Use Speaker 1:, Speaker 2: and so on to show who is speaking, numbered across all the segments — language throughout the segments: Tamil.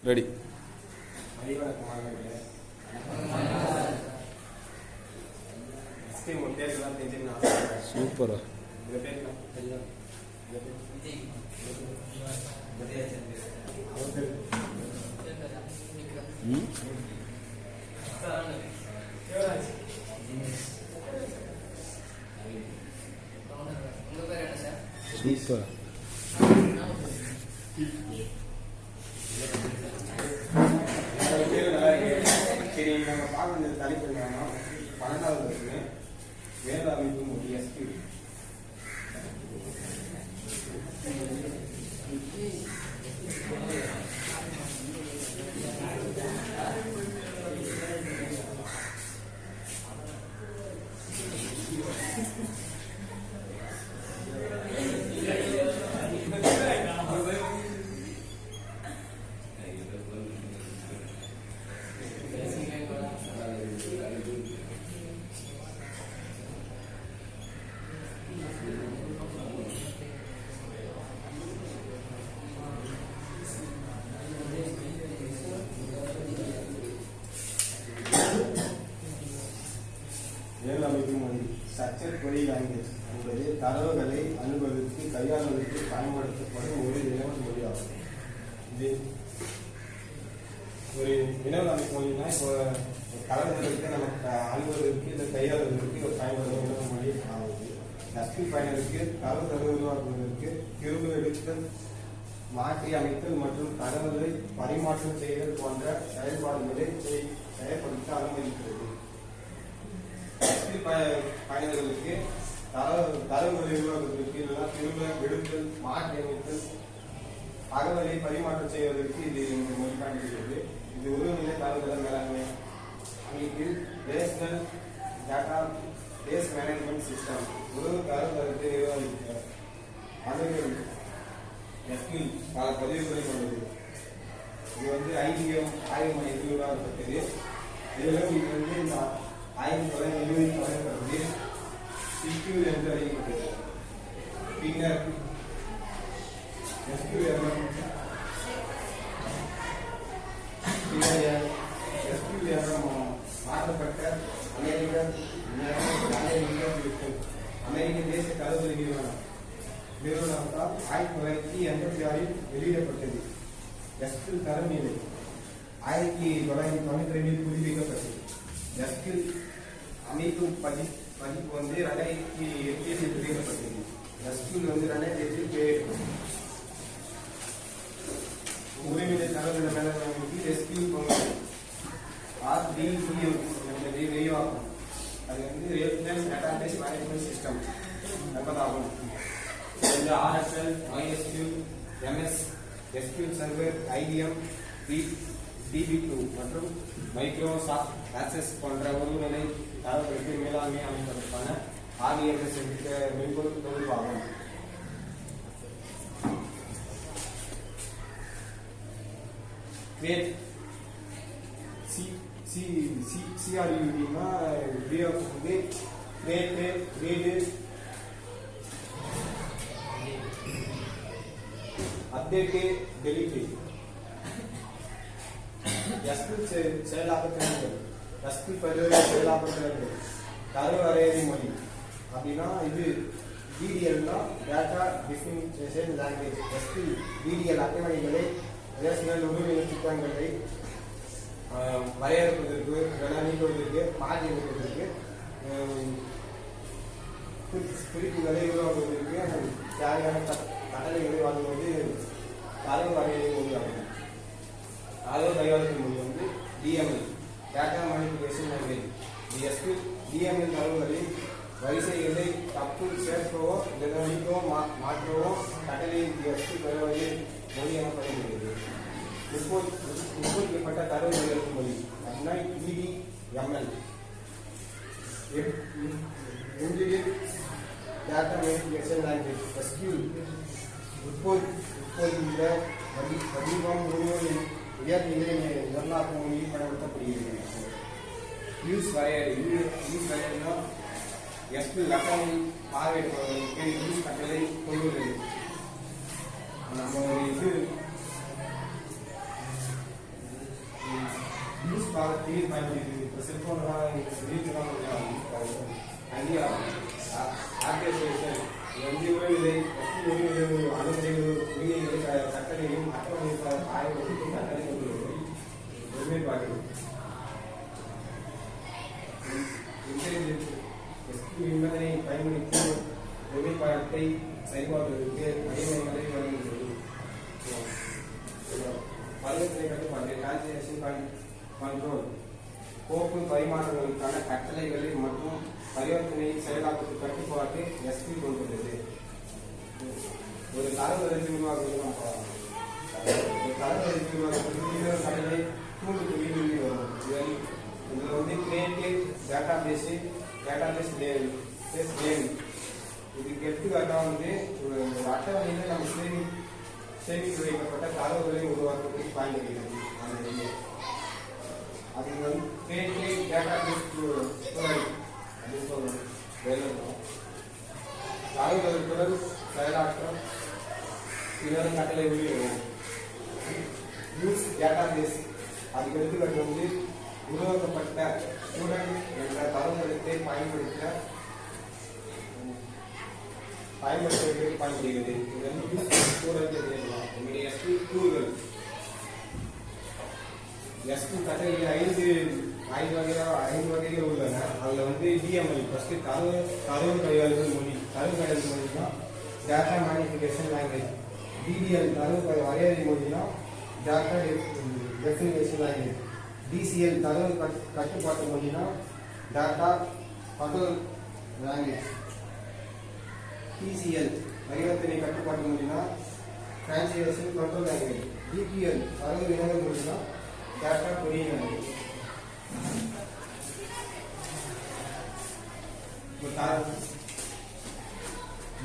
Speaker 1: ரெடி. சூப்பரா. சூப்பர்.
Speaker 2: சரி, நம்ம பார்க்க தலைப்பு என்னன்னா 12வது வருஷம் வேத அமைப்பு முடிய ஸ்கில். ஸ்ட்ரக்சர் கொரி லாங்குவேஜ் என்பது தரவுகளை அனுபவித்து கையாளுவதற்கு பயன்படுத்தப்படும் ஒரு வினவல் மொழியாகும். இது ஒரு வினவல் அமைப்பு மொழினா இப்போ தரவுகளுக்கு நமக்கு அனுபவதற்கு இல்லை கையாளுவதற்கு ஒரு பயன்படுத்தும் வினவல் மொழி ஆகுது. ஸ்கில் பயனருக்கு தரவு உருவாக்குவதற்கு திரும்ப எடுத்தல், மாற்றி அமைத்தல் மற்றும் தகவல்களை பரிமாற்றம் செய்தல் போன்ற செயல்பாடுகளை செயல்படுத்த அனுமதிக்கிறது. பயனர்களுக்கு தரவுகளை உருவாக்குவதற்கு இதெல்லாம் திரும்ப எடுத்தல், மாற்றி அமைத்தல், தகவலை பரிமாற்றம் செய்வதற்கு இது இந்த மொழி பயன்படுகிறது. இது உருவநிலை தரவுகள் மேலாண்மை அமைப்பில் rational database management system உறவு தரவுகளை நிர்வகிக்கிறார். அதுகள் எஸ்கில் பல பதிவுகளை கொண்டது. இது வந்து ஐபிஎம் ஆய்வு மையத்தில் உருவாக்கப்பட்டது. இதிலும் இது வந்து இந்த ஆய்வு தொகை நிர்வகிக்கப்பட்டது சிக்யூர் என்று அறியப்பட்டது. பின்னர் மாற்றப்பட்ட அமெரிக்க தேசிய தகவல் நிறுவனத்தால் 1986 வெளியிடப்பட்டது. எஸ்கில் தரநிலை 1992 புதுப்பிக்கப்பட்டது. எஸ்கில் அமைப்பு பதிப்பு வந்து 2008 வெளியிடப்பட்டது. எஸ்கில் வந்து 2008 உரிமையை தகவல் மேலாண்மைக்கு எஸ்கில் RDBM என்பதை விரிவாக்கும். அது வந்து ரியல் டேட்டாபேஸ் மேனேஜ்மெண்ட் சிஸ்டம் என்பதாகும். இந்த RSL, MySQL, MS, SQL Server, IBM, DB2 மற்றும் மைக்ரோசாஃப்ட் ஆக்சஸ் போன்ற உருவநிலை தரவுகளுக்கு மேலாண்மை அமைப்பதற்கான RDMS என்ற மென்பொருள் தொகுப்பாகும். கிரியேட் CRUDனா கிரியேட் அப்டேட் டெலீட் எஸ்கில் செயலாக்கத்திறன்கள் எஸ்கில் பல்வேறு செயலாக்கத்திறன்கள் தரவு வரையறை மொழி அப்படின்னா இது DDLனா data differentiation language. SQL DDL அட்டவணைகளை ரேஷனல் உருவநிலை திட்டங்களை வரையறுப்பதற்கு நீக்குவதற்கு மாற்றி அமைப்பதற்கு குறிப்புகளை உருவாக்குவதற்கு தேவையான கட்டளைகளை வழங்குவது தரவு வரையறை மொழியாகும். தரவு கையாளும் மொழி வந்து DML data manipulation language. SQL DML தரவுகளில் வரிசைகளை தப்பு சேர்க்கவோ நீக்கவோ மாற்றவோ கட்டளை எஸ்கில் பெறுவது மொழி எனப்படுகிறது. உட்பொதிக்கப்பட்ட தரவு கையாளும் மொழி அப்படின்னா EDML. Data manipulation language SQL உட்பொதிந்த வடிவம் முழுவதும் உயர்நிலை நிரலாக்க மொழியில் பயன்படுத்தப்படுகிறது. யூஸ் வரையறைனா எஸ்கில் அட்டவணை பார்வையிடுபவர்களுக்கு யூஸ் கட்டளை கொண்டுள்ளது. நம்ம இது காலத்தில் பயன்படுகிறது. இப்போ செல்போன்லாம் வீட்டுலாம் ஐடியா ஆர்டிஃபிஷியல் உறவிலை அணுகுமுறைகள் உரிமைகளை கட்டளையும் அட்டவணைகளை ஆய்வுகளுக்கும் கட்டளை ஒருமைப்பாடு என்பதனை பயன்படுத்தி ஒருமைப்பாட்டை செயல்பாடுகளுக்கு வழிமுறைகளை வழங்குகிறது. பரிவர்த்தனை கட்டுப்பாடு டிரான்சாக்ஷன் கண்ட்ரோல் கோப்பு பரிமாற்றங்களுக்கான கட்டளைகளை மற்றும் பரிவர்த்தனை செயலாக்கத்தின் கட்டுப்பாட்டு எஸ்பி கொண்டுள்ளது. ஒரு தரவரிசை உருவாக்குவது ஒரு தரவரிசை உருவாக்குவது கட்டளை தூண்டுக்கு வீடு வரும். இதில் வந்து கிரியேட்டிவ் டேட்டாபேஸ் லேன் இதுக்கு எடுத்துக்காட்டாக வந்து ஒரு அட்டவணையில் நம்ம சேமித்து வைக்கப்பட்ட தரவுகளை உருவாக்குவதற்கு பயன்படுகிறது. அது வந்து கிரியேட்டிவ் டேட்டாபேஸ் அப்படின்னு சொல்லணும். தரவுகளுடன் செயலாற்றம் பின்னர் கட்டளை வெளியிடுவோம். யூஸ் டேட்டாபேஸ் அதுக்கு எடுத்துக்காட்டு வந்து உருவாக்கப்பட்ட ஸ்டூடெண்ட் என்ற தரவுகளத்தை பயன்படுத்துகிறது. எஸ்பி கட்டளை ஐந்து வகைகள் உள்ளன. அதுல வந்து டிஎம்எல் ஃபர்ஸ்ட் தரவு கையாளுதல் மொழி. தரவு கையாளுதல் மொழினா டேட்டா மேனிஃபிகேஷன் லாங்குவேஜ். டிடிஎல் தரவு வரையறை மொழினா டேட்டா டெஃபினிகேஷன் லாங்குவேஜ். டிசிஎல் தரவு கட்டுப்பாட்டு மொழினா டேட்டா கண்ட்ரோல் லாங்குவேஜ். டிசிஎல் பரிவர்த்தனை கட்டுப்பாட்டு மொழினா டிரான்ஸ்லேஷன் கண்ட்ரோல் லாங்குவேஜ். டிபிஎல் தரவு வினவல் மொழினா டேட்டா கொரியன் லாங்குவேஜ்.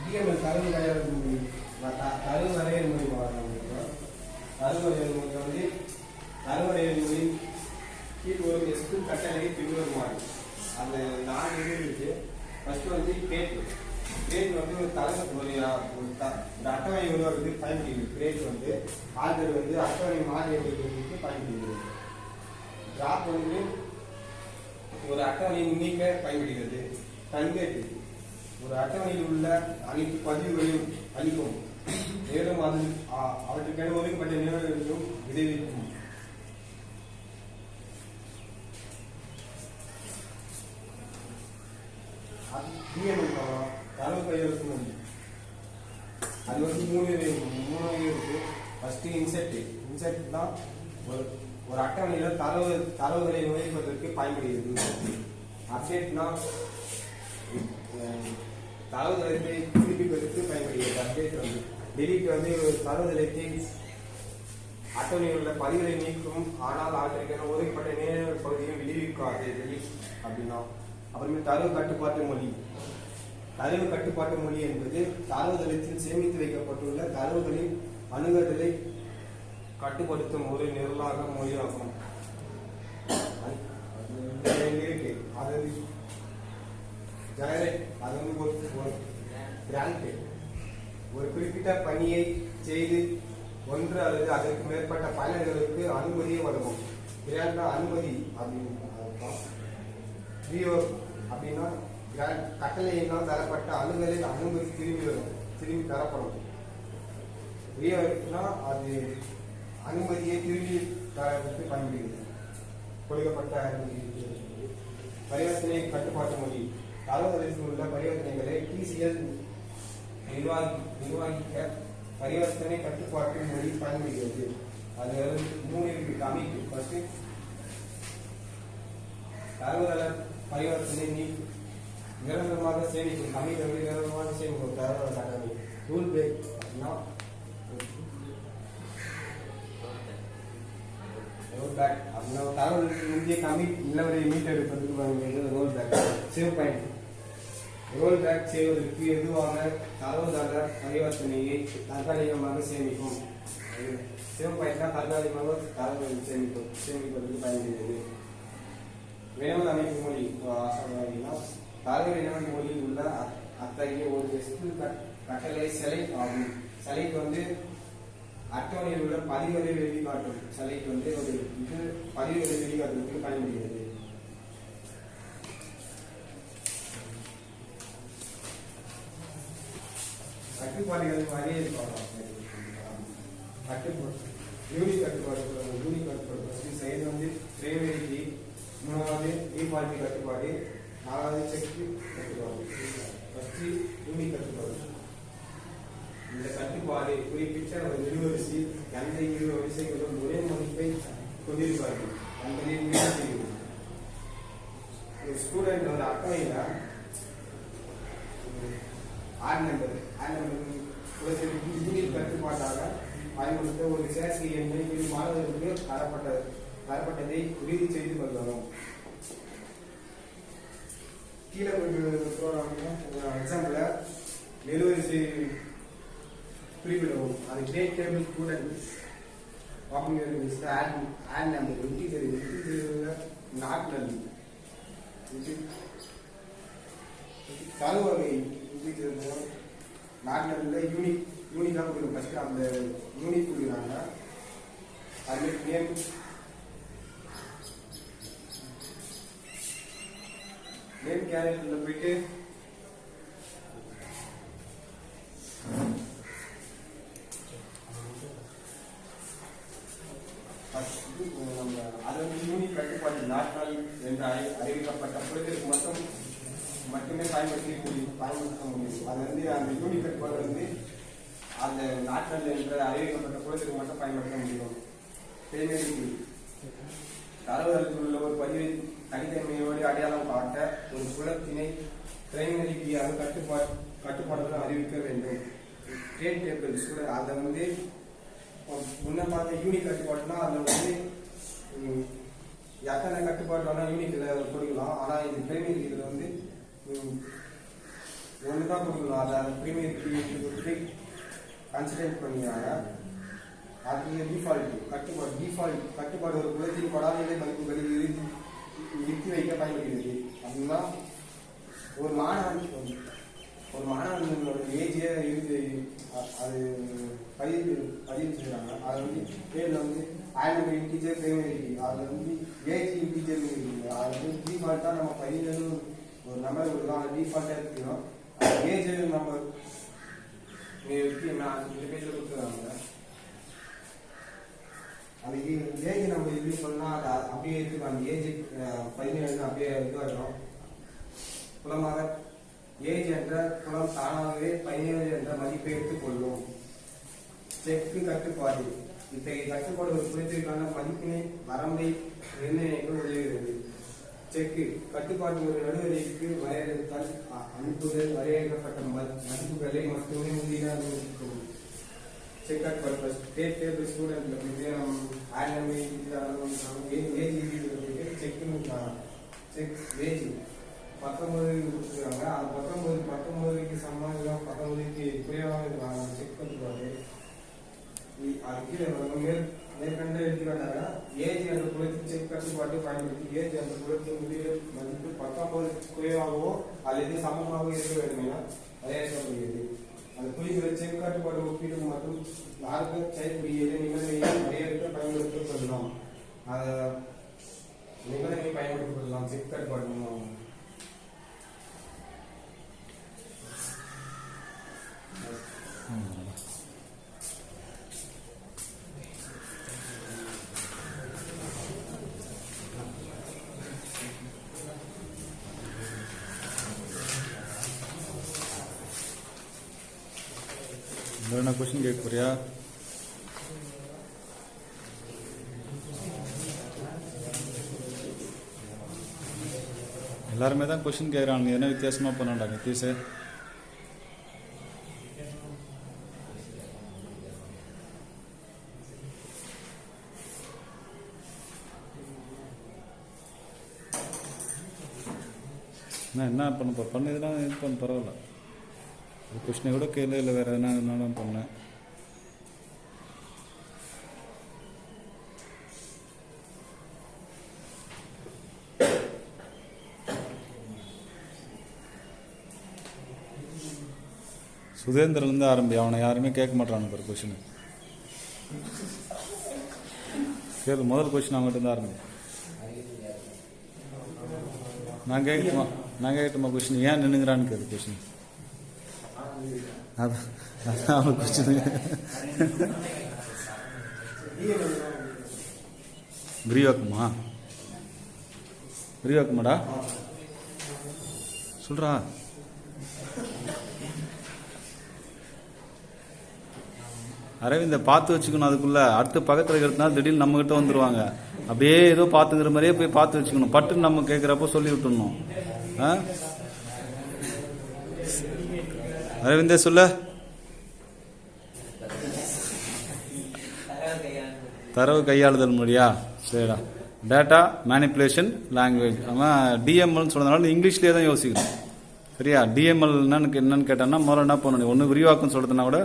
Speaker 2: டிஎம்எல் தரவு கையாளுதல் மொழி. தரவு வரையறை மொழி தரவு வரையறை மொழி வந்து தரவு வரையறை மொழி கீழ் ஒரு எஸ்பி கட்டளை பின்வருமாறு. அந்த 4 இது இருக்கு. ஃபர்ஸ்ட் வந்து கிரேட் வந்து ஒரு அட்டவணை உருவாக்குறதுக்கு பயன்படுகிறது. கிரேட் வந்து ஆர்டர் வந்து அட்டவணை மாறி எடுக்கிறதுக்கு பயன்படுகிறது. டிராப் வந்து ஒரு அட்டவணையை நீக்க பயன்படுகிறது. கன்வெர்ட் ஒரு அட்டவணையில் உள்ள அனைத்து பதிவுகளையும் அளிக்கும். மேலும் அவற்றுக்கென ஒதுக்கப்பட்ட நிறுவனங்களும் விளைவிக்கும். தரவு கையாளுதல் மொழி அது வந்து 3 இருக்கு. ஃபர்ஸ்ட் இன்செர்ட் தான் ஒரு அட்டவணையில தரவுகளை நுழைப்பதற்கு பயன்படுகிறது. அப்டேட்னா தரவுதளத்தை புதுப்பிப்பதற்கு பயன்படுகிறது. அப்டேட் வந்து டெலிட் வந்து தரவுதளத்தை அட்டவணையில் உள்ள பதிவுகளை நீக்கும். ஆனால் அவற்றிற்கான ஒதுக்கப்பட்ட நேர பகுதியும் விடுவிக்காது. டெலிட் அப்படின்னா அப்புறமே தரவு கட்டுப்பாட்டு மொழி என்பது தரவுதளத்தில் சேமித்து வைக்கப்பட்டுள்ள தரவுகளின் அணுகுதலை கட்டுப்படுத்தும் ஒரு நிரலாக மொழியாகும். ஒரு குறிப்பிட்ட பணியை செய்து ஒன்று அல்லது அதற்கு மேற்பட்ட பயனர்களுக்கு அனுமதியை வழங்கும். அனுமதி அப்படின்னா கட்டளையினால் தரப்பட்ட அணுகலில் அனுமதி திரும்பி தரப்படும். அது அனுமதியை திரும்பி தரப்பட்டு பயன்படுகிறது. கொடுக்கப்பட்ட பரிவர்த்தனை கட்டுப்பாட்டு மொழி தரவுதளத்தில் உள்ள பரிவர்த்தனைகளை டிசிஎல் நிர்வாகிக்க பரிவர்த்தனை கட்டுப்பாட்டு மொழி பயன்படுகிறது. அது 3 கமிட். ஃபர்ஸ்ட் தரவுதள பரிவர்த்தனை நிரந்தரமாக சேமிக்கும். கமிட் வந்து நிரந்தரமாக சேமிக்கும் தரவுதள கட்டளை. ரூல் பிரேக் அப்படின்னா ரோல் பேக் அப்படின்னா தரவுகளுக்கு முந்தைய கமிட் நிலவரை மீட்டர் எடுப்பதற்கு பயன்படுகிறது. Rollback. Savepoint rollback செய்வதற்கு எதுவாக தரவுதள பரிவர்த்தனையை தற்காலிகமாக சேமிக்கும். சேவ் பாயிண்ட் தான் தற்காலிகமாக தரவுகளை சேமிப்பதற்கு பயன்படுகிறது. வினவல் அமைப்பு மொழி தரவு வினவல் மொழியில் உள்ள அத்தகைய ஒரு எஸ்பி கட்டளை செலக்ட் ஆகும். செலக்ட் வந்து அட்டவணையில் உள்ள பதிவுகளை வெளிக்காட்டும். செலக்ட் வந்து ஒரு இது பதிவுகளை வெளிக்காட்டுவதற்கு பயன்படுகிறது. கட்டுப்பாடுகள் மாதிரியே யூனிக் கட்டுப்பாடு சைடு வந்து பிரைமரி, மூணாவது டிஃபால்ட் கட்டுப்பாடு, நாலாவது செக் கட்டுப்பாடு. ஃபர்ஸ்ட் யூனிக் கட்டுப்பாடு. இந்த கட்டுப்பாடு குறிப்பிட்ட ஒரு நெடுவரிசை எந்த இரு வரிசைகளும் ஒரே மதிப்பை கொண்டிருப்பார்கள் என்பதை உறுதி செய்கிறது. ஸ்டூடெண்ட் ஒரு அட்டவையில் ஆட் நம்பர் யூனிட் கட்டுப்பாட்டாக பயன்படுத்த ஒரு சேர்க்கை எண்ணை இரு மாணவர்களுக்கு தரப்பட்டதை உறுதி செய்து கொள்ளணும். கீழே எக்ஸாம்பிள் நெடுவரிசை குறிப்பிடவும். அது create table student add number integer not null கருவகை இன்டிஜர் நாட் நல்ல யூனிக்காக கொடுக்கும். ஃபர்ஸ்ட் அந்த யூனிக் கொடுக்குறாங்க. அது நேம் கேரக்டர்ல போயிட்டு அது வந்து யூனிக் கட்டுப்பாடு நாட்கள் என்று அறிவிக்கப்பட்ட புலத்திற்கு மட்டுமே பயன்படுத்த முடியும். அது வந்து அந்த யூனிக் கட்டுப்பாடு வந்து அந்த நாட்கள் என்ற அறிவிக்கப்பட்ட புலத்திற்கு மட்டும் பயன்படுத்த முடியும். தரவுதளத்தில் உள்ள ஒரு பதிவை தனித்தன்மையோடு அடையாளம் காட்ட ஒரு புலத்தினை பிரைமரி கட்டுப்பாடுகள் அறிவிக்க வேண்டும். கிரேட் டேபிள் ஸ்டூடெண்ட் அதை வந்து முன்ன பார்த்த யூனிக் கட்டுப்பாடுனா அதில் வந்து எத்தனை கட்டுப்பாடு வேணா யூனிக்ல கொடுக்கலாம். ஆனால் இது பிரைமரி இதில் வந்து ஒன்று தான் கொடுக்கலாம். அதை அந்த பிரைமரி கன்சிடர் பண்ணிக்கிறாங்க. அது டிஃபால்ட் கட்டுப்பாடு ஒரு குலத்தின் படாத மதிப்புகளில் நிறுத்தி வைக்க பயன்படுகிறது. அப்படின்னா ஒரு மாணவனோட ஏஜே இருந்து அது பதிவு செய்யறாங்க. அது வந்து பேர்ல வந்து ஆயிரம் இன்டிஜர் பிரைமரி, அதுல வந்து ஏஜ் இன்டிஜர் இருக்குது. அது வந்து டிஃபால்ட்டா நம்ம பதிவு ஒரு நம்பர் கொடுக்கலாம். அது டிஃபால்ட்டா எடுத்துக்கிறோம். ஏஜ் நம்பர் இந்த பேஜ்ல கொடுத்துருக்காங்க. அந்த ஏஜ் நம்ம எப்படி சொன்னா அதை அப்படியே எடுத்துக்கோ. அந்த ஏஜ் 17 அப்படியே இதுவாகிடும். புலமாக ஏஜ் என்ற புலம் தானாகவே 17 என்ற மதிப்பை எடுத்துக்கொள்ளும். செக்கு கட்டுப்பாடு இத்தகைய கட்டுப்பாடு ஒரு புலத்திற்கான மதிப்பினை வரம்பை நிர்ணயிக்க உதவுகிறது. செக்கு கட்டுப்பாடு ஒரு நடுவரைக்கு வரையறுத்தால் அனுப்புதல் வரையறுக்கப்பட்ட மதிப்புகளை மட்டுமே உறுதியாக அனுமதிக்கும். செக் கட்டுப்பாடு state table student check age 19 கொடுத்துருக்காங்க. அது 19க்கு சமமாக 19க்கு குறைவாக இருக்காங்க. செக் கட்டுப்பாடு அது கீழே மேற்கண்ட எடுத்துக்காட்டாக ஏஜ் என்ற குலத்தின் செக் கட்டுப்பாட்டை பயன்படுத்தி ஏஜ் என்ற குலத்தின் முடிவு மதிப்பு 19 குறைவாகவோ அல்லது சமமாகவோ இருக்க வேண்டும் என வரையறுக்கப்படுகிறது. அந்த குறிப்பிட்ட செக் கட்டுப்பாடு ஒப்பீடு மற்றும் யாருக்கு செய்யக்கூடிய நிபந்தனையை வரையறுக்க பயன்படுத்தப்படலாம். அதை நிபந்தனை பயன்படுத்தப்படலாம். செக் கட்டுப்பாடு
Speaker 1: என்ன கொஸ்டின் கேட்க போறியா? எல்லாருமே தான் கொஸ்டின் கேட்குறாங்க. என்ன வித்தியாசமா பண்ணாண்டா நித்தீஷ்? என்ன பண்ண பண்ணதுலாம் இது பண்ண பரவாயில்ல. கொஸ்டினை கூட கேள்வி இல்லை, வேறு எதனா இருந்தாலும் பண்ணேன். சுதேந்திரன்லேருந்து ஆரம்பி. அவனை யாருமே கேட்க மாட்டானு பாரு கொஸ்டின். கேளு, முதல் கொஸ்டின் அவங்ககிட்ட தான் ஆரம்பிக்கும். நான் கேட்கட்டுமா கொஸ்டின்? ஏன் நின்னுங்கிறான்னு கேளு கொஸ்டின். அதான் அவங்க கொஸ்டின். விரிவாக்குமாடா சொல்றா. அரவிந்த பார்த்து வச்சுக்கணும். அதுக்குள்ள அடுத்து பக்கத்தில் இருக்கிறதுனால திடீர்னு நம்ம கிட்ட வந்துருவாங்க. அப்படியே ஏதோ பார்த்துக்கிற மாதிரியே போய் பார்த்து வச்சுக்கணும். பட்டுன்னு நம்ம கேட்குறப்போ சொல்லி விட்டுடணும். அரவிந்தே சொல்ல. தரவு கையாளுதல் மொழியா? சரிடா. Data manipulation language. அவன் டிஎம்எல்னு சொன்னதுனால இங்கிலீஷ்லேயே தான் யோசிக்கணும். சரியா? டிஎம்எல் என்னன்னு கேட்டான்னா முதல்ல என்ன பண்ணணும்? ஒன்று விரிவாக்கம் சொல்றதுனா கூட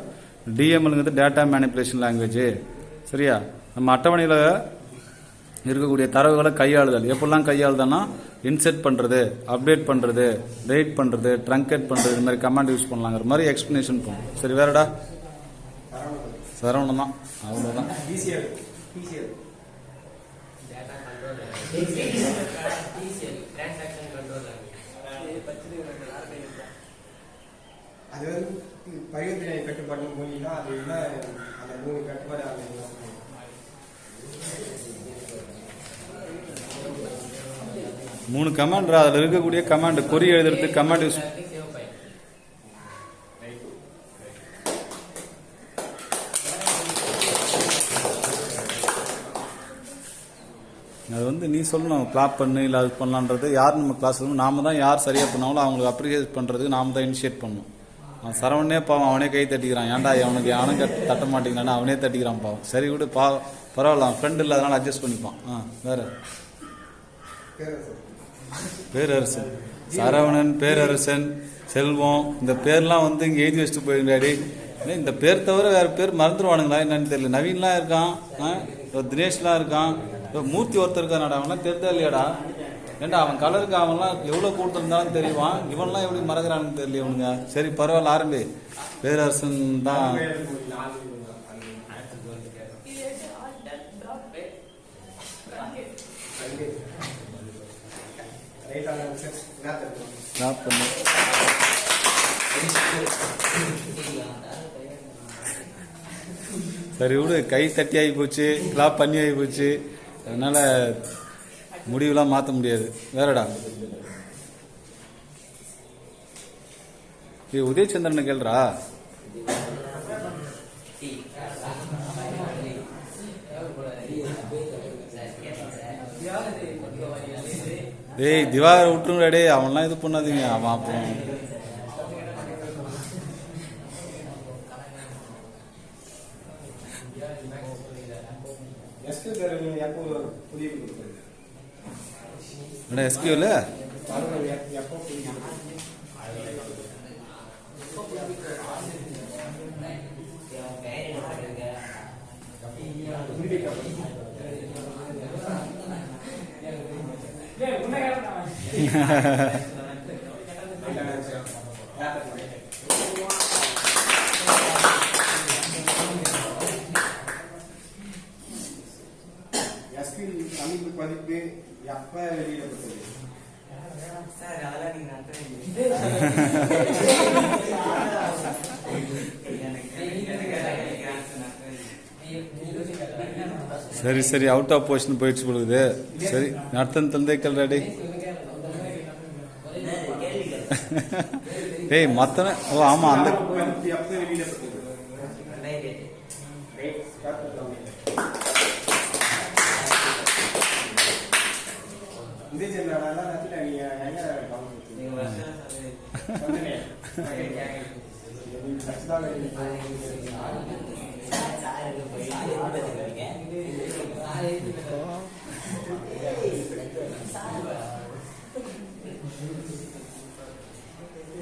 Speaker 1: டிஎம்எல்ங்கிறது டேட்டா மேனிப்புலேஷன் லாங்குவேஜ். சரியா? நம்ம அட்டவணையில் இருக்கக்கூடிய தரவுகளை கையாளுதல். எப்படிலாம் கையாளுதல்னா இன்செர்ட் பண்ணுறது, அப்டேட் பண்ணுறது, டெலிட் பண்ணுறது, ட்ரங்கேட் பண்ணுறது, இது மாதிரி கமாண்ட் யூஸ் பண்ணலாங்கிற மாதிரி எக்ஸ்பிளனேஷன் பண்ணும். சரி, வேறடா? சரவணம் தான். அவ்வளோதான்.
Speaker 2: அது வந்து பரிவர்த்தனை கட்டுப்பாடு மொழினா அது என்ன? அந்த 3 கட்டுப்பாடு
Speaker 1: மூணு கமாண்ட். அதில் இருக்கக்கூடிய கமாண்ட் கொரி எழுதுறதுக்கு கமாண்ட் யூஸ். அது வந்து நீ சொல்லணும் கிளாப் பண்ணு இல்லை அது பண்ணலான்றது. யார் நம்ம கிளாஸ் நாம தான் யார் சரியாக பண்ணாங்களோ அவங்களுக்கு அப்ரிஷியேட் பண்ணுறதுக்கு நாம தான் இனிஷியேட் பண்ணணும். அவன் சரவணனே பாவம் அவனே கை தட்டிக்கிறான். ஏன்டா அவனுக்கு யாரும் தட்ட மாட்டேங்கிறானா அவனே தட்டிக்கிறான் பாவம். சரி விடு, பரவாயில்ல, அவன் ஃப்ரெண்ட் இல்லை அதனால அட்ஜஸ்ட் பண்ணிப்பான். வேற பேரரசன், சரவணன், பேரரசன், செல்வம், இந்த பேர்லாம் வந்து இங்கே எழுதி வச்சுட்டு போயிருந்தாடி. இந்த பேர் தவிர வேற பேர் மறந்துடுவானுங்களா என்னன்னு தெரியல. நவீன்லாம் இருக்கான், தினேஷ்லாம் இருக்கான், மூர்த்தி ஒருத்தர் இருக்கான். அவன்லாம் தெரிதா இல்லையாடா? ஏண்டா அவன் கலருக்கு அவன்லாம் எவ்வளோ கொடுத்துருந்தாலும் தெரியுவான். இவன்லாம் எப்படி மறக்கிறான்னு தெரியல இவனுங்க. சரி பரவாயில்ல, ஆரம்பி. பேரரசன் தான். சரி விடு, கை தட்டி ஆகி போச்சு, கிளாப் பண்ணி ஆகி போச்சு. அதனால முடிவுலாம் மாற்ற முடியாது. வேறடா? உதயச்சந்திரனை கேள்றா. டேய் திவாகரை விட்டுருங்கடா. டே அவன்லாம் இது பண்ணாதீங்க. அவன் அப்புறம் எஸ்கியூல
Speaker 2: தமிழ் பதிப்பு எப்ப வெளியிடப்பட்டது?
Speaker 1: சரி சரி, அவுட் ஆஃப் பொசிஷன் போயிடுச்சு பொழுது. சரி, நடத்தன் தந்தைக்கள் ரெடி. ஏய் மத்தன, ஓ ஆமா, அந்த
Speaker 2: எப்ப வெளியிடப்பட்டது?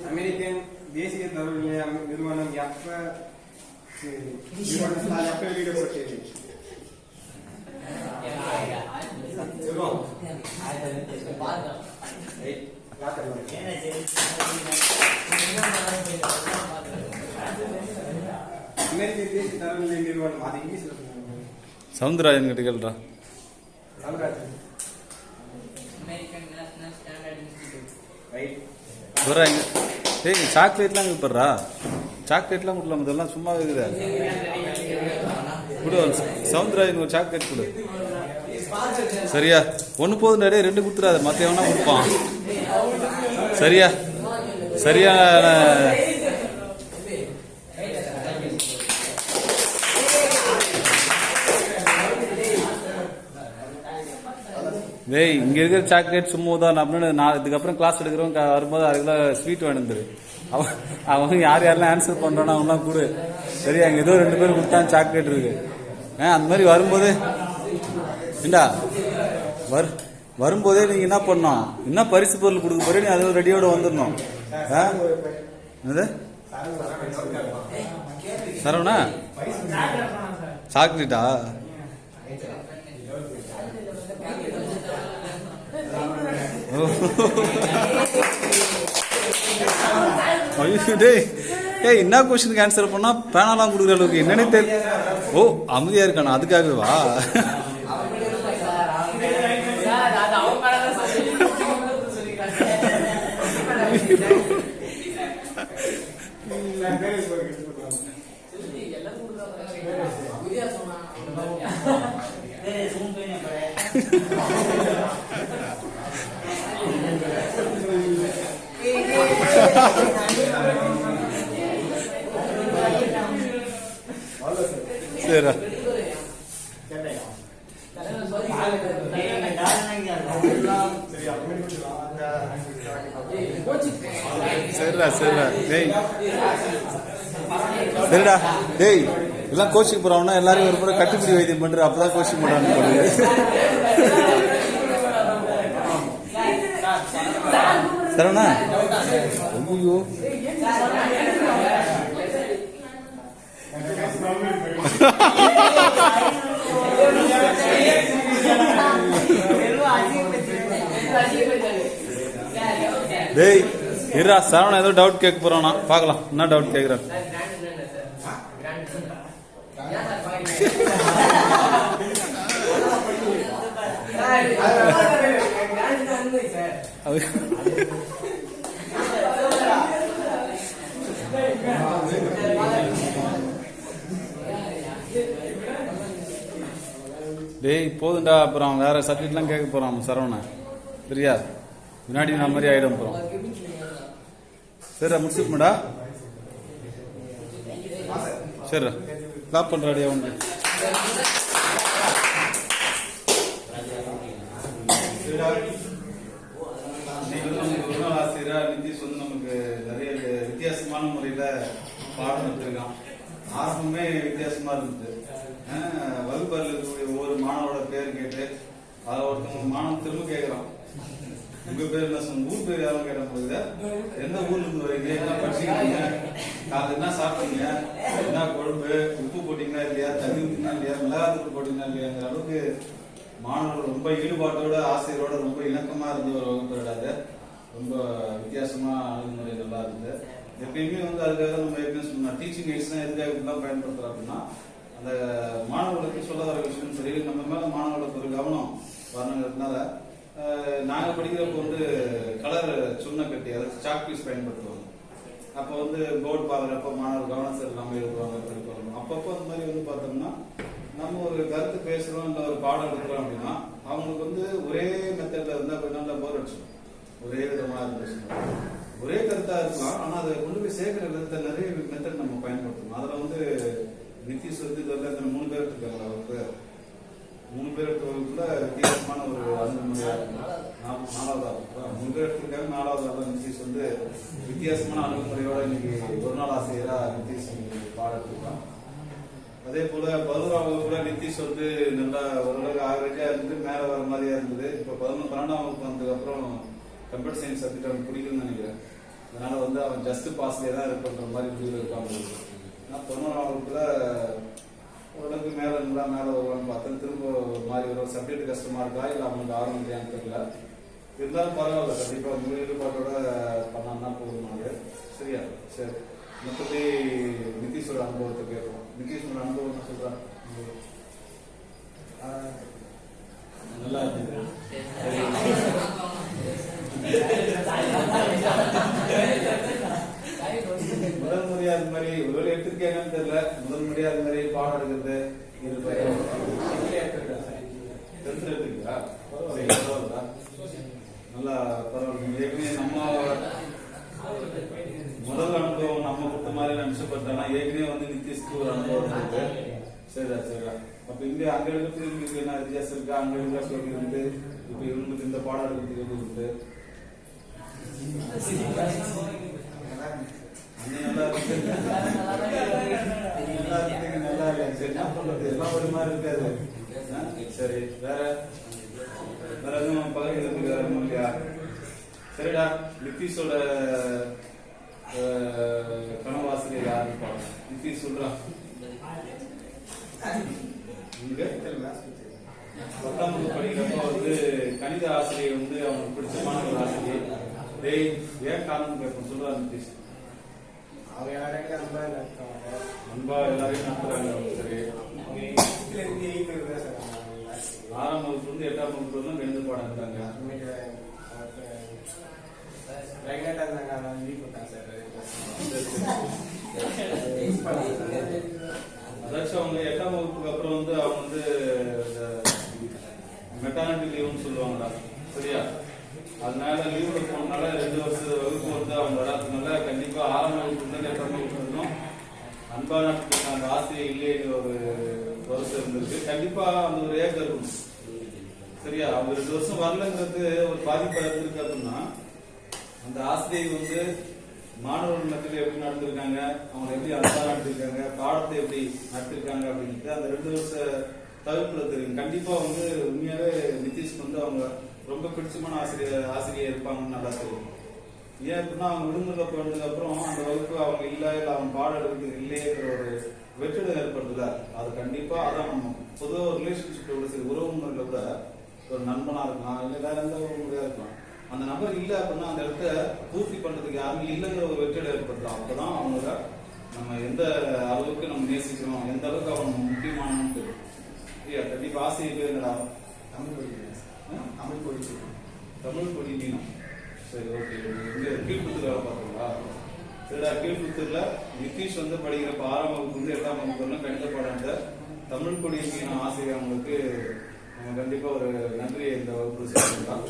Speaker 2: அமெரிக்கன் தேசிய தகவல் நிறுவனம் எப்ப வெளியிடப்பட்டது? அமெரிக்க தேசிய தகவல் நிறுவனம் அது இங்கிலீஷ்ல
Speaker 1: சவுந்தரராஜன் கிட்ட கேள்றா. வராங்க. டேய் சாக்லேட்லாம் கொடுப்பட்றா, சாக்லேட்லாம் கொடுக்கலாம், இதெல்லாம் சும்மா இருக்குதா? கொடு சவுந்தரராஜன் ஒரு சாக்லேட் கொடு. சரியா? ஒன்று போதும் டே, 2 கொடுத்துடாத, மற்ற எவனா கொடுப்பான். சரியா? சரியா? டேய் இங்கே இருக்கிற சாக்லேட் சும்மா தான் அப்படின்னு நான் இதுக்கப்புறம் கிளாஸ் எடுக்கிறவங்க வரும்போது அதுக்கெல்லாம் ஸ்வீட் வாங்கிந்துரு. அவங்க யாரெல்லாம் ஆன்சர் பண்ணுறானோ அவங்களாம் கொடு. சரியா? அங்கே ஏதோ 2 பேர் கொடுத்தாங்க சாக்லேட் இருக்கு. அந்த மாதிரி வரும்போது ஏண்டா வரும்போதே நீங்கள் என்ன பண்ணணும், என்ன பரிசு பொருள் கொடுக்க போறே நீ அது ரெடியோட வந்துடணும். என்னது சரவணா சாக்லேட்டா? ஏய் என்ன கொஸ்டினுக்கு ஆன்சர் பண்ணா பேனாலாம் கொடுக்குற அளவுக்கு என்னன்னு தெரியல. ஓ அமைதியா இருக்கானா, அதுக்காகவே வா. சரிடா சரிடா சரிடா டேய் சரிடா டேய் எல்லாம் கோச்சிங் போறோம்னா எல்லாரும் ஒரு முறை கட்டுப்பிடி வைத்தியம் பண்ற, அப்பதான் கோச்சிங் பண்றான்னு சரவணா. ஐயோ டேய் இருடா, சரவணா ஏதோ டவுட் கேட்க போறானா பார்க்கலாம். என்ன டவுட் கேட்குறான்? டேய் போதுண்டா, அப்புறம் வேற சப்ஜெக்ட்லாம் கேட்க போறான் சரவணா. சரியா? முன்னாடி நான் மாதிரி ஆயிடும் போறோம். சரிடா முடிச்சுக்குமாடா. சரிடா ஸ்டாப் பண்றாடியா உண்டு. ஆசிரியர் நிதிஷ் வந்து நமக்கு நிறைய வித்தியாசமான முறையில பாடம் எடுத்திருக்கான். ஆரம்பமே வித்தியாசமா இருந்தது. வகுப்பறையில் இருக்கக்கூடிய ஒவ்வொரு மாணவரோட பேர் கேட்டு அதை ஒருத்தவங்க மாணவன் திரும்ப கேட்கிறான், உங்க பேர் என்ன சொன்ன, ஊர் பேர் யாரும் கேட்ட போகுது, எந்த ஊர்ல இருந்து வரீங்க, என்ன படிச்சீங்க, காலை என்ன சாப்பிட்டீங்க, என்ன குழம்பு, உப்பு போட்டீங்களா இல்லையா, தண்ணி ஊற்றினா இல்லையா, மிளகாத்தூள் போட்டீங்களா இல்லையாங்கிற அளவுக்கு மாணவர்கள் ரொம்ப ஈடுபாட்டோட ஆசிரியரோட ரொம்ப இணக்கமா இருந்த ஒரு வகுப்பு விடாது. ரொம்ப வித்தியாசமா அணுகுமுறை நல்லா இருந்தது. எப்பயுமே வந்து அதுக்காக நம்ம ஏற்கனவே சொன்னோம், டீச்சிங் எய்ட்ஸ் தான் எதுக்காக இப்படிலாம் பயன்படுத்துறோம் அப்படின்னா, அந்த மாணவர்களுக்கு சொல்ல வர விஷயம் சரி, நம்ம மேல மாணவர்களுக்கு ஒரு கவனம் வரணுங்கிறதுனால நாங்க படிக்கிறப்போ வந்து கலர் சுண்ண கட்டி அதாவது சாக் பீஸ் பயன்படுத்துவாங்க. அப்போ வந்து போர்டு பாக்குறப்ப மாணவர் கவனம் சரி இல்லாம எழுதுவாங்க, படிப்பாங்க. அப்பப்போ அந்த மாதிரி வந்து பார்த்தோம்னா நம்ம ஒரு கருத்து பேசுறோம் இல்லை ஒரு பாடம் எடுக்கிறோம் அப்படின்னா அவங்களுக்கு வந்து ஒரே மெத்தட்ல இருந்தா கொஞ்சம் நல்லா போர் அடிச்சிடும். ஒரே விதமா இருந்துச்சு, ஒரே கருத்தா இருக்கலாம், ஆனா அதை கொண்டு போய் சேர்க்கிற விதத்தை நிறைய மெத்தட் நம்ம பயன்படுத்தணும். அதுல வந்து நிதிஷ் வந்து இதுல 3 பேர் இருக்காங்க. அவருக்கு 3 பேர் எடுத்த வகுப்புல வித்தியாசமான ஒரு அணுகுமுறையா இருக்கும். 4வது 3 பேர் எடுத்திருக்காங்க. 4வது நிதிஷ் வந்து வித்தியாசமான அணுகுமுறையோட இன்னைக்கு ஒரு நாள் ஆசிரியரா நிதிஷ் பாடம் எடுத்திருக்கான். அதே போல 11ஆம் வகுப்புல நிதிஷ் வந்து நல்லா ஓரளவுக்கு ஆவரேஜா இருந்து மேல வர மாதிரியா இருந்தது. இப்ப 12ஆம் வகுப்பு வந்ததுக்கு அப்புறம் கம்ப்யூட்டர் சயின்ஸ் சப்ஜெக்ட் அவனுக்கு பிடிக்கும்னு நினைக்கிறேன். அதனால வந்து அவன் ஜஸ்ட் பாஸ்லேயே தான் இருக்கின்ற மாதிரி முடிவு இருக்காங்க. 11ஆம் வகுப்புல ஓரளவுக்கு மேல இருந்தா மேல வருவான்னு பார்த்தேன். திரும்ப ஒரு மாதிரி ஒரு சப்ஜெக்ட் கஷ்டமா இருக்கா இல்ல அவனுக்கு ஆர்வம் இல்லையான்னு தெரியல. இருந்தாலும் பரவாயில்ல, கண்டிப்பா முழு ஈடுபாட்டோட பண்ணான்னா போதுமானது. சரியா? சரி, மற்றபடி நிதிஷோட அனுபவத்தை கேட்போம். நிதிஷோட அனுபவம் என்ன சொல்றான்? நல்லா இருக்கு. எடுத்து எடுத்துக்கா பரவாயில்ல. நல்லா பரவாயில்ல. ஏற்கனவே நம்ம முதல் அனுபவம் நம்ம கொடுத்த மாதிரி நினைச்சப்பட்டானா ஏற்கனவே வந்து நித்திஷ்க்கு ஒரு அனுபவம் இருக்கு. சரிடா சரிடா. அப்ப இங்க அங்க எடுத்து இவங்களுக்கு என்ன வித்தியாசம் இருக்கா? அங்க எடுக்க இருந்து இப்ப இவங்களுக்கு இந்த பாடம் எடுக்கிறதுக்கு எப்படி இருக்கு? நல்லா இருக்கு. நல்லா இல்ல. சரி என்ன பண்றது? எல்லாம் ஒரு மாதிரி இருக்காது. சரி வேற வேற எதுவும் பகிர்ந்ததுக்கு வேற எதுவும் இல்லையா? சரிடா. நிதிஷோட கனவாசிரியர் யாருன்னு பாருங்க. நிதிஷ் சொல்றான். இங்க 10ஆம் வகுப்பு படிக்கிறப்ப வந்து கணித ஆசிரியர் வந்து அவனுக்கு பிடிச்சமான ஒரு ஆசிரியர். டேய் ஏன் காரணம் கேட்போம் சொல்றாரு நிதிஷ்.
Speaker 2: அவங்க யாரையும்
Speaker 1: அன்பா எல்லாரையும் நடத்துறாங்க. சரி 6ஆம் வகுப்பு இருந்து 8ஆம் வகுப்பு வந்து கணித பாடம் இருக்காங்க. அதாச்சும் அவங்க 8ஆம் வகுப்புக்கு அப்புறம் வந்து அவங்க வந்து மெட்டர்னிட்டி லீவ்னு சொல்லுவாங்கடா. சரியா? அதனால லீவ்ல போனதுனால 2 வருஷ வகுப்பு வந்து அவங்க வராதுனால கண்டிப்பா 6ஆம் வகுப்பு வந்து 8ஆம் வகுப்பு இருந்தோம். அன்பான அந்த ஆசிரியர் இல்லைன்னு ஒரு வருஷம் இருந்திருக்கு. கண்டிப்பா அந்த ஒரு ஏக்கம் இருக்கும். சரியா? அவங்க 2 வருஷம் வரலங்கிறது ஒரு பாதிப்பு இருந்திருக்கு. அப்படின்னா அந்த ஆசிரியர் வந்து மாணவர்கள் மத்தியில் எப்படி நடந்திருக்காங்க, அவங்க எப்படி அன்பா நடத்திருக்காங்க, பாடத்தை எப்படி நடத்திருக்காங்க அப்படின்ட்டு அந்த 2 வருஷ தகுப்புல தெரியும். கண்டிப்பா வந்து உண்மையாவே நிதிஷ் வந்து அவங்க ரொம்ப பிடிச்சமான ஆசிரியர் இருப்பாங்கன்னு நல்லா தெரியும். ஏன் அப்படின்னா அவங்க விடுமுறை போனதுக்கு அப்புறம் அந்த வகுப்பு அவங்க இல்லை அவங்க பாடம் எடுக்கிறது இல்லையேங்கிற ஒரு வெற்றிடம் ஏற்படுதுல, அது கண்டிப்பா அதான் நம்ம பொதுவாக ஒரு ரிலேஷன்ஷிப்ல சரி உறவு முறையில கூட ஒரு நண்பனா இருக்கலாம், இல்லை வேற எந்த உறவு முறையா இருக்கலாம். அந்த நபர் இல்லை அப்படின்னா அந்த இடத்த பூர்த்தி பண்றதுக்கு யாருமே இல்லைங்கிற ஒரு வெற்றிடம் ஏற்படுத்தலாம். அப்பதான் அவங்க நம்ம எந்த அளவுக்கு நம்ம நேசிக்கிறோம், எந்த அளவுக்கு அவங்க முக்கியமானு தெரியும். கண்டிப்பா ஆசிரியர் பேர் என்னடா? தமிழ் கொடி மீனம். சரி ஓகே. கீழ்புத்தூர் வேலை பார்த்தீங்களா? சரிடா. கீழ்புத்தூர்ல நிதிஷ் வந்து படிக்கிறப்ப 6ஆம் வகுப்பு வந்து 8ஆம் வகுப்பு கணித பாடம் தமிழ் கொடி மீனம் ஆசிரியர் அவங்களுக்கு நம்ம கண்டிப்பா ஒரு நன்றியை இந்த வகுப்பு சொல்லிக்கலாம்.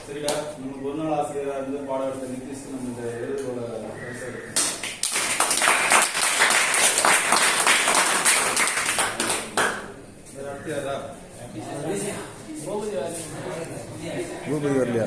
Speaker 1: சரிடா. நம்ம ஒரு நாள் ஆசிரியராக இருந்து பாடம் எடுத்த நிதிஷ் நம்ம இந்த எழுதோட பூபதி வரலையா?